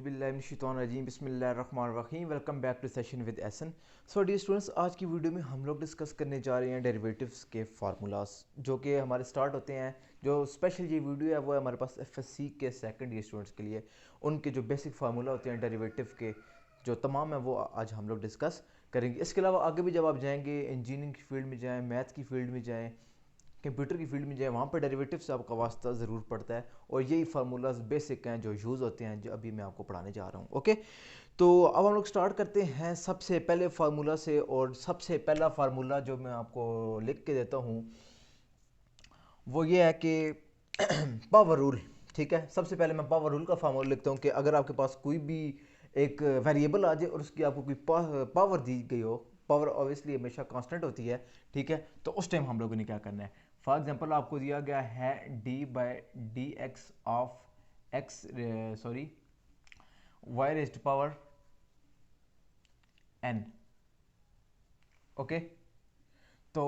औज़ुबिल्लाहिमिनश्शैतानिर्रजीम बिस्मिल्लाहिर्रहमानिर्रहीम। Welcome back to session with Ahsan. So dear students, आज की वीडियो में हम लोग डिस्कस करने जा रहे हैं डेरिवेटिव्स के फार्मूलाज जो कि हमारे स्टार्ट होते हैं। जो स्पेशल ये वीडियो है वो है हमारे पास एफएससी के सेकंड ईयर स्टूडेंट्स के लिए। उनके जो बेसिक फार्मूला होते हैं डेरिवेटिव के जो तमाम है वो आज हम लोग डिस्कस करेंगे। इसके अलावा आगे भी जब आप जाएंगे, इंजीनियरिंग की फील्ड में जाएँ, मैथ की फील्ड में जाएँ, कंप्यूटर की फील्ड में जाए, वहाँ पर डेरिवेटिव से आपका वास्ता ज़रूर पड़ता है और यही फार्मूलाज बेसिक हैं जो यूज़ होते हैं, जो अभी मैं आपको पढ़ाने जा रहा हूँ। ओके, तो अब हम लोग स्टार्ट करते हैं सबसे पहले फार्मूला से। और सबसे पहला फार्मूला जो मैं आपको लिख के देता हूँ वो ये है कि पावर रूल। ठीक है, सबसे पहले मैं पावर रूल का फार्मूला लिखता हूँ कि अगर आपके पास कोई भी एक वेरिएबल आ जाए और उसकी आपको कोई पावर दी गई हो, पावर ऑब्वियसली हमेशा कांस्टेंट होती है, ठीक है, तो उस टाइम हम लोगों ने क्या करना है। फॉर एग्जांपल आपको दिया गया है d by d x of x sorry y raised power n. Okay, तो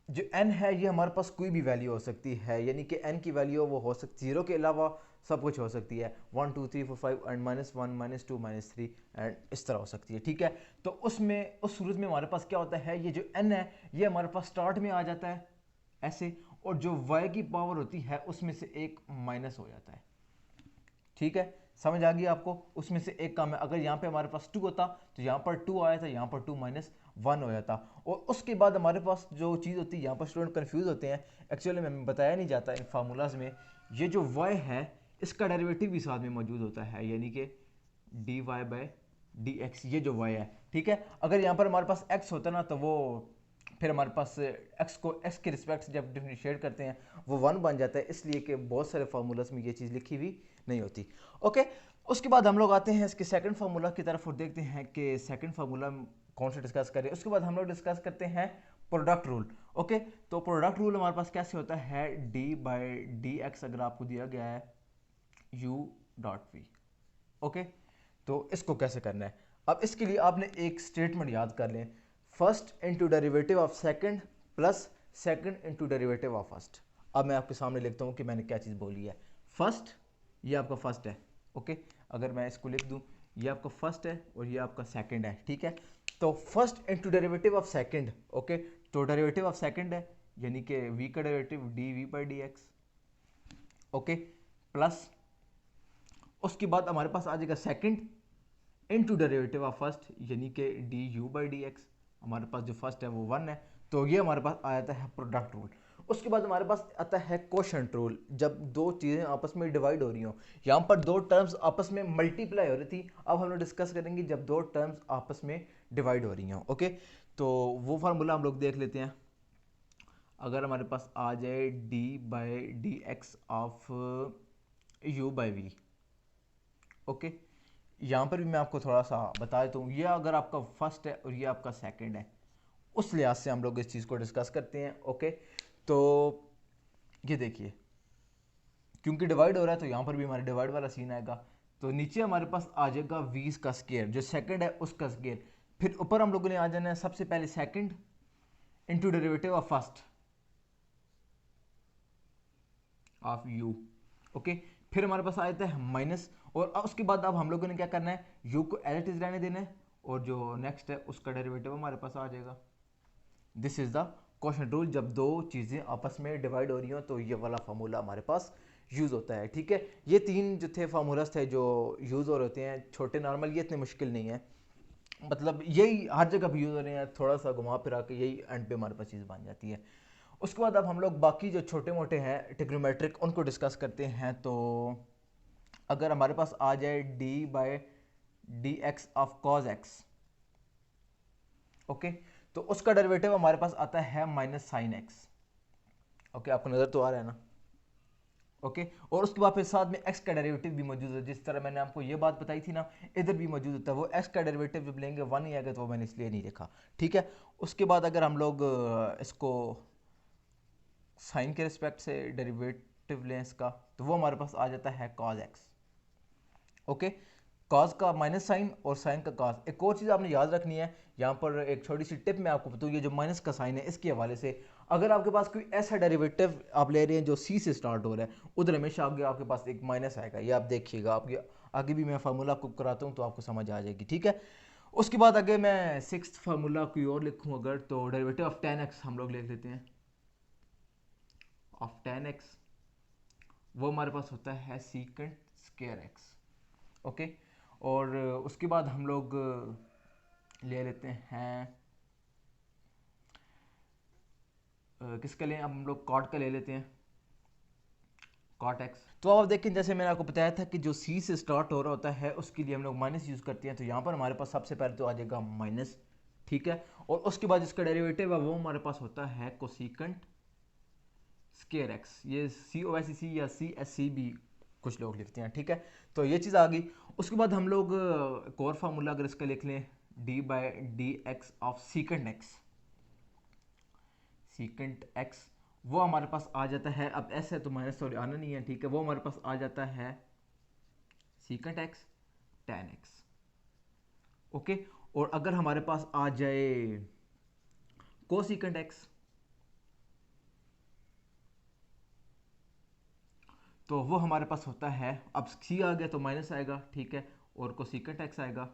जो n है ये हमारे पास कोई भी वैल्यू हो सकती है, यानी कि n की वैल्यू वो हो सकती है, जीरो के अलावा सब कुछ हो सकती है, 1 2 3 4 5 एंड -1 -2 -3 एंड इस तरह हो सकती है। ठीक है, तो उसमें उस सूरत में हमारे पास क्या होता है, ये जो n है ये हमारे पास स्टार्ट में आ जाता है ऐसे, और जो y की पावर होती है उसमें से एक माइनस हो जाता है। ठीक है, समझ आ गई आपको, उसमें से एक कम है। अगर यहाँ पे हमारे पास 2 होता तो यहाँ पर 2 आया था, यहाँ पर 2 -1 हो जाता। और उसके बाद हमारे पास जो चीज़ होती है, यहाँ पर स्टूडेंट कंफ्यूज होते हैं, एक्चुअली में बताया नहीं जाता इन फार्मूलाज में, ये जो y है इसका डेरिवेटिव भी साथ में मौजूद होता है, यानी कि d y by d x, ये जो y है। ठीक है, अगर यहाँ पर हमारे पास x होता ना तो वो फिर हमारे पास x को x के रिस्पेक्ट से जब डिफरेंशिएट करते हैं वो 1 बन जाता है, इसलिए कि बहुत सारे फार्मूलाज में ये चीज़ लिखी हुई नहीं होती। ओके, उसके बाद हम लोग आते हैं इसके सेकंड फार्मूला की तरफ और देखते हैं कि सेकंड फार्मूला कौन सा डिस्कस करें। उसके बाद हम लोग डिस्कस करते हैं प्रोडक्ट रूल। ओके, तो प्रोडक्ट रूल हमारे पास कैसे होता है, डी बाई डी एक्स अगर आपको दिया गया है यू डॉट वी। ओके, तो इसको कैसे करना है, अब इसके लिए आपने एक स्टेटमेंट याद कर लें, first into derivative of second plus second into derivative of first. अब मैं आपके सामने लिखता हूँ कि मैंने क्या चीज़ बोली है। फर्स्ट, ये आपका फर्स्ट है। ओके, अगर मैं इसको लिख दूँ, ये आपका फर्स्ट है और ये आपका सेकंड है। ठीक है, तो first into derivative of second. Okay, तो डेरिवेटिव ऑफ सेकंड है यानी कि वी का derivative d v by d x. Okay, plus उसके बाद हमारे पास आ जाएगा second into derivative of first यानी कि d u by d x. हमारे पास जो फर्स्ट है वो 1 है, तो ये हमारे पास आ जाता है प्रोडक्ट रूल। उसके बाद हमारे पास आता है कोशेंट रूल, जब दो चीज़ें आपस में डिवाइड हो रही हों। यहाँ पर दो टर्म्स आपस में मल्टीप्लाई हो रही थी, अब हम लोग डिस्कस करेंगे जब दो टर्म्स आपस में डिवाइड हो रही हों। ओके, तो वो फार्मूला हम लोग देख लेते हैं। अगर हमारे पास आ जाए d by d x of u by v. Okay, यहाँ पर भी मैं आपको थोड़ा सा बता देता हूँ, ये अगर आपका फर्स्ट है और ये आपका सेकंड है, उस लिहाज से हम लोग इस चीज़ को डिस्कस करते हैं। ओके, तो ये देखिए, क्योंकि डिवाइड हो रहा है तो यहाँ पर भी हमारे डिवाइड वाला सीन आएगा। तो नीचे हमारे पास आ जाएगा 20 का स्केयर, जो सेकंड है उसका स्केयर। फिर ऊपर हम लोगों ने आ जाना है सबसे पहले second into derivative of first of you. Okay, फिर हमारे पास आ जाता है माइनस, और उसके बाद अब हम लोगों ने क्या करना है, यू को एज इट इज रहने देना है और जो नेक्स्ट है उसका डेरिवेटिव हमारे पास आ जाएगा। This is the question rule, जब दो चीज़ें आपस में डिवाइड हो रही हो तो ये वाला फार्मूला हमारे पास यूज़ होता है। ठीक है, ये तीन जो थे फार्मूलाज थे जो यूज़ हो रहे होते हैं, छोटे नॉर्मल, ये इतने मुश्किल नहीं है, मतलब यही हर जगह भी यूज़ हो रहे हैं, थोड़ा सा घुमा फिरा के यही एंड पे हमारे पास चीज़ बन जाती है। उसके बाद अब हम लोग बाकी जो छोटे मोटे हैं ट्रिग्नोमेट्रिक उनको डिस्कस करते हैं। तो अगर हमारे पास आ जाए d by d x of cos x, okay, तो उसका डेरिवेटिव हमारे पास आता है माइनस साइन एक्स। ओके, आपको नज़र तो आ रहा है ना। ओके, और उसके बाद फिर साथ में x का डेरिवेटिव भी मौजूद है, जिस तरह मैंने आपको ये बात बताई थी ना, इधर भी मौजूद होता है। वो x का डेरिवेटिव जब लेंगे 1 ही आएगा, तो वो मैंने इसलिए नहीं लिखा। ठीक है, उसके बाद अगर हम लोग इसको साइन के रिस्पेक्ट से डेरिवेटिव लें इसका, तो वो हमारे पास आ जाता है कॉज एक्स। ओके, कॉज का माइनस साइन और साइन का कॉज। एक और चीज़ आपने याद रखनी है, यहाँ पर एक छोटी सी टिप मैं आपको बताऊँ, ये जो माइनस का साइन है इसके हवाले से अगर आपके पास कोई ऐसा डेरिवेटिव आप ले रहे हैं जो सी से स्टार्ट हो रहा है, उधर हमेशा आगे आपके पास एक माइनस आएगा, ये आप देखिएगा, आपके आगे भी मैं फार्मूला आपको कराता हूँ तो आपको समझ आ जाएगी, ठीक है। उसके बाद अगर मैं सिक्स्थ फार्मूला कोई और लिखूँ अगर, तो डेरिवेटिव ऑफ 10x हम लोग लिख लेते हैं, ऑफ 10x वो हमारे पास होता है सीकेंट स्क्वायर एक्स, ओके। और उसके बाद हम लोग ले लेते हैं किसका लें, अब हम लोग कॉट का ले लेते हैं, कॉट एक्स। तो अब आप देखें जैसे मैंने आपको बताया था कि जो सी से स्टार्ट हो रहा होता है उसके लिए हम लोग माइनस यूज़ करते हैं, तो यहाँ पर हमारे पास सबसे पहले तो आ जाएगा माइनस, ठीक है। और उसके बाद जिसका डेरिवेटिव है वो हमारे पास होता है कोसिकेंट स्क्वायर एक्स, ये सी ओ एस सी या सी एस सी भी कुछ लोग लिखते हैं, ठीक है। तो ये चीज़ आ गई। उसके बाद हम लोग एक और फार्मूला अगर इसका लिख लें, D by d x of secant x, secant x वो हमारे पास आ जाता है, अब ऐसे तो माइनस तो आना नहीं है, ठीक है, वो हमारे पास आ जाता है secant x ten x, okay. और अगर हमारे पास आ जाए कोसीकेंट एक्स, तो वो हमारे पास होता है, अब सी आ गया तो माइनस आएगा, ठीक है, और कोसीकेंट एक्स आएगा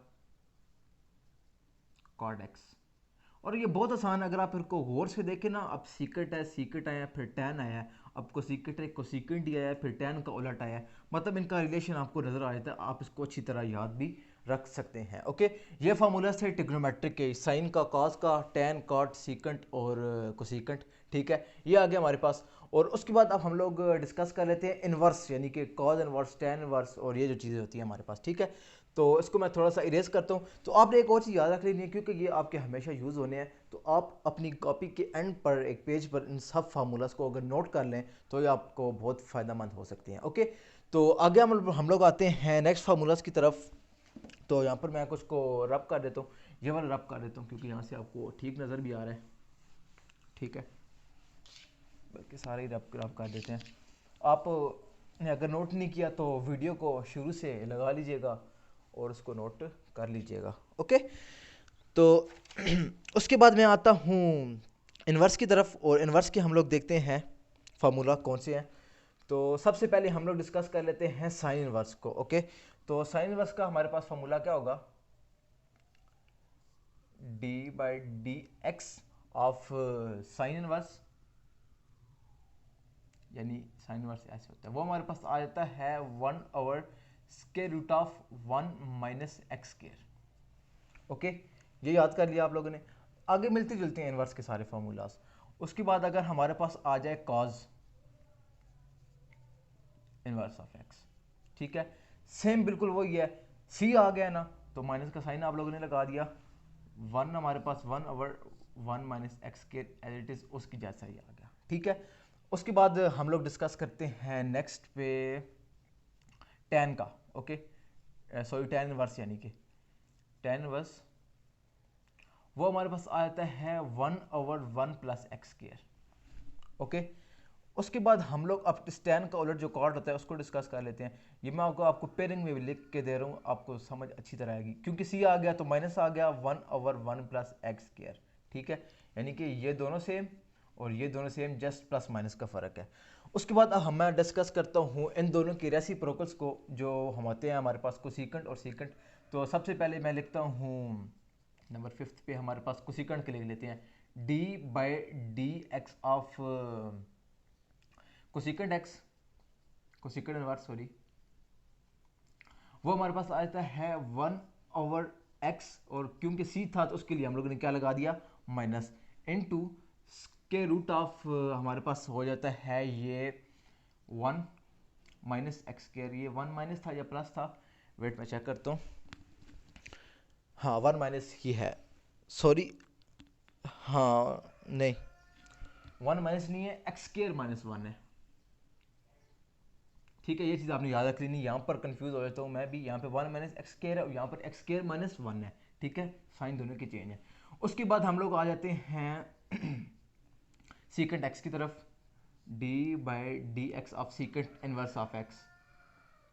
कॉड एक्स। और ये बहुत आसान, अगर आप इनको गौर से देखें ना, अब सीकेट है, सीकेट आया, फिर टैन आया, अब कोसीकेट है, कोसीकेंट ही आया, फिर टैन का उलट आया, मतलब इनका रिलेशन आपको नजर आ जाता है, आप इसको अच्छी तरह याद भी रख सकते हैं, ओके। ये फार्मूलाज थे ट्रिग्नोमेट्रिक के, साइन का, कॉस का, टैन, कॉट, सीकेंट और कोसीकेंट, ठीक है, ये आ गया हमारे पास। और उसके बाद अब हम लोग डिस्कस कर लेते हैं इन्वर्स, यानी कि कॉज इन्वर्स, टैन इन्वर्स और ये जो चीज़ें होती हैं हमारे पास, ठीक है। तो इसको मैं थोड़ा सा इरेज करता हूँ। तो आपने एक और चीज़ याद रख लेनी है, क्योंकि ये आपके हमेशा यूज़ होने हैं, तो आप अपनी कॉपी के एंड पर एक पेज पर इन सब फार्मूलाज को अगर नोट कर लें तो ये आपको बहुत फ़ायदेमंद हो सकती हैं, ओके। तो आगे हम लोग आते हैं नेक्स्ट फार्मूलाज की तरफ। तो यहाँ पर मैं कुछ को रब कर देता हूँ, ये वाला रब कर देता हूँ क्योंकि यहाँ से आपको ठीक नज़र भी आ रहा है, ठीक है, बल्कि सारे ही रब रब कर देते हैं। आप ने अगर नोट नहीं किया तो वीडियो को शुरू से लगा लीजिएगा और उसको नोट कर लीजिएगा, ओके। तो उसके बाद मैं आता हूँ इन्वर्स की तरफ, और इन्वर्स के हम लोग देखते हैं फार्मूला कौन से हैं। तो सबसे पहले हम लोग डिस्कस कर लेते हैं साइन इन्वर्स को, ओके। तो साइन इन्वर्स का हमारे पास फार्मूला क्या होगा, D by d x of sine inverse, यानी साइन इनवर्स ऐसे होता है, वो हमारे पास आ जाता है 1/√1 माइनस एक्स स्क्वायर, ओके। ये याद कर लिया आप लोगों ने। आगे मिलते जुलते हैं इनवर्स के सारे फार्मूलाज। उसके बाद अगर हमारे पास आ जाए कॉज इनवर्स ऑफ एक्स, ठीक है, सेम बिल्कुल वही है, सी आ गया ना तो माइनस का साइन आप लोगों ने लगा दिया, वन हमारे पास 1/1 minus x square as it is उसकी जैसा ही आ गया, ठीक है। उसके बाद हम लोग डिस्कस करते हैं नेक्स्ट पे टेन का, ओके, सॉरी टेन इनवर्स, यानी कि टेन इनवर्स वो हमारे पास आ जाता है 1/1 प्लस एक्स स्क्वायर, ओके। उसके बाद हम लोग अब स्टैन का उलट जो कॉर्ड होता है उसको डिस्कस कर लेते हैं। ये मैं आपको पेयरिंग में भी लिख के दे रहा हूँ, आपको समझ अच्छी तरह आएगी, क्योंकि सी आ गया तो माइनस आ गया 1/1 प्लस एक्स स्क्वायर, ठीक है, यानी कि ये दोनों सेम और ये दोनों सेम, जस्ट प्लस माइनस का फ़र्क है। उसके बाद अब मैं डिस्कस करता हूँ इन दोनों की रेसिप्रोकल्स को, जो हम होते हैं हमारे पास कोसिकेंट और सीकेंट। तो सबसे पहले मैं लिखता हूँ नंबर 5 पे हमारे पास कोसिकेंट के लिख लेते हैं, D by d x of cosecant x, cosecant inverse sorry, वो हमारे पास आ जाता है 1/x, और क्योंकि सी था तो उसके लिए हम लोगों ने क्या लगा दिया, माइनस, इनटू के रूट ऑफ हमारे पास हो जाता है ये 1 माइनस एक्स स्क्वायर, ये 1 माइनस था या प्लस था, वेट मैं चेक करता हूँ, हाँ 1 माइनस ही है, सॉरी, हाँ नहीं 1 माइनस नहीं है, एक्स स्क्वायर माइनस 1 है, ठीक है। ये चीज़ आपने याद रख लेनी, यहाँ पर कंफ्यूज हो जाता हूँ मैं भी, यहाँ पे 1 माइनस एक्स स्क्वायर है और यहाँ पर एक्स स्क्वायर माइनस 1 है, ठीक है, साइन दोनों के चेंज है। उसके बाद हम लोग आ जाते हैं सीकेंट एक्स की तरफ, D by d x of secant inverse of x,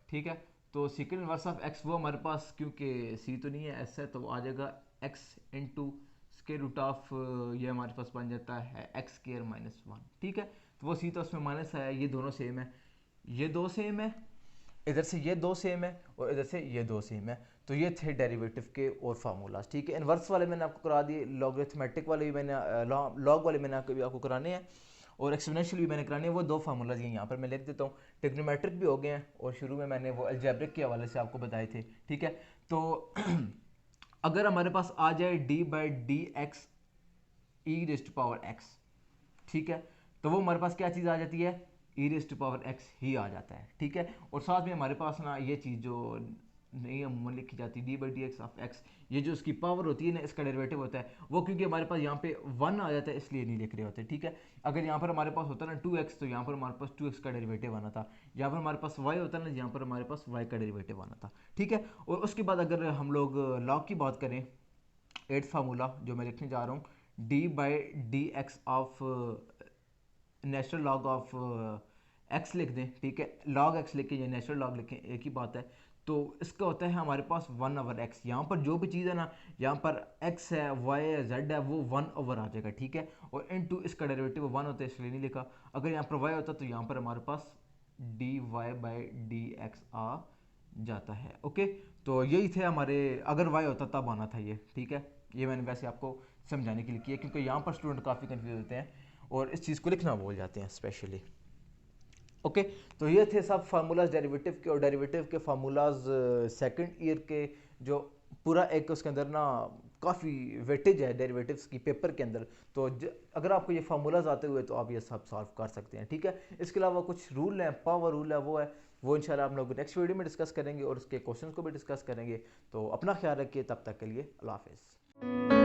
ठीक है। तो सीकेंट इनवर्स ऑफ एक्स वो हमारे पास, क्योंकि सी तो नहीं है, एस है, तो वो आ जाएगा x into square root of ये हमारे पास बन जाता है एक्स स्केयर माइनस वन। ठीक है, तो वो सीधा उसमें माइनस आया, ये दोनों सेम है, ये दो सेम है, इधर से ये दो सेम है और इधर से ये दो सेम है। तो ये थे डेरिवेटिव के और फार्मूलाज। ठीक है, इनवर्स वाले मैंने आपको करा दिए, लॉगरिथमेटिक वाले भी मैंने लॉग वाले मैंने आपको कराने हैं और एक्सपोनेंशियल भी मैंने कराने हैं। वो दो फार्मूलाज यहाँ पर मैं लिख देता हूँ। ट्रिग्नोमेट्रिक भी हो गए हैं और शुरू में मैंने वो अलजेब्रिक के हवाले से आपको बताए थे। ठीक है, तो अगर हमारे पास आ जाए d by d x E rest power x, ठीक है, तो वो हमारे पास क्या चीज़ आ जाती है, ई रेस्ट पावर एक्स ही आ जाता है। ठीक है, और साथ में हमारे पास ना ये चीज़ जो नहीं हम लिखी जाती D by d x of x, ये जो इसकी पावर होती है ना, इसका डेरिवेटिव होता है वो, क्योंकि हमारे पास यहाँ पे वन आ जाता है इसलिए नहीं लिख रहे होते। ठीक है, अगर यहाँ पर हमारे पास होता ना 2x, तो यहाँ पर हमारे पास 2x का डेरिवेटिव आना था। यहाँ पर हमारे पास y होता ना, यहाँ पर हमारे पास y का डेरिवेटिव आना था। ठीक है, और उसके बाद अगर हम लोग लॉग की बात करें, 8th फार्मूला जो मैं लिखने जा रहा हूँ, D by d x of natural log of x लिख दें। ठीक है, लॉग एक्स लिखें या नेचुरल लॉग लिखें, एक ही बात है। तो इसका होता है हमारे पास 1/x, यहाँ पर जो भी चीज़ है ना, यहाँ पर x है, y है, z है, वो 1/, आ जाएगा। ठीक है, और इनटू इसका डेरिवेटिव 1 होता है इसलिए नहीं लिखा। अगर यहाँ पर y होता तो यहाँ पर हमारे पास dy बाई डी एक्स आ जाता है। ओके, तो यही थे हमारे, अगर y होता तब आना था ये। ठीक है, ये मैंने वैसे आपको समझाने के लिए किया, क्योंकि यहाँ पर स्टूडेंट काफ़ी कंफ्यूज होते हैं और इस चीज़ को लिखना भूल जाते हैं स्पेशली। ओके, तो ये थे सब फार्मूलाज डेरिवेटिव के, और डेरिवेटिव के फार्मूलाज सेकंड ईयर के जो पूरा एक उसके अंदर ना काफ़ी वेटेज है डेरिवेटिव्स की पेपर के अंदर। तो अगर आपको ये फार्मूलाज आते हुए तो आप ये सब सॉल्व कर सकते हैं। ठीक है, इसके अलावा कुछ रूल हैं, पावर रूल है, वो इंशाल्लाह हम लोग नेक्स्ट वीडियो में डिस्कस करेंगे और उसके क्वेश्चंस को भी डिस्कस करेंगे। तो अपना ख्याल रखिए, तब तक के लिए अल्लाह हाफिज़।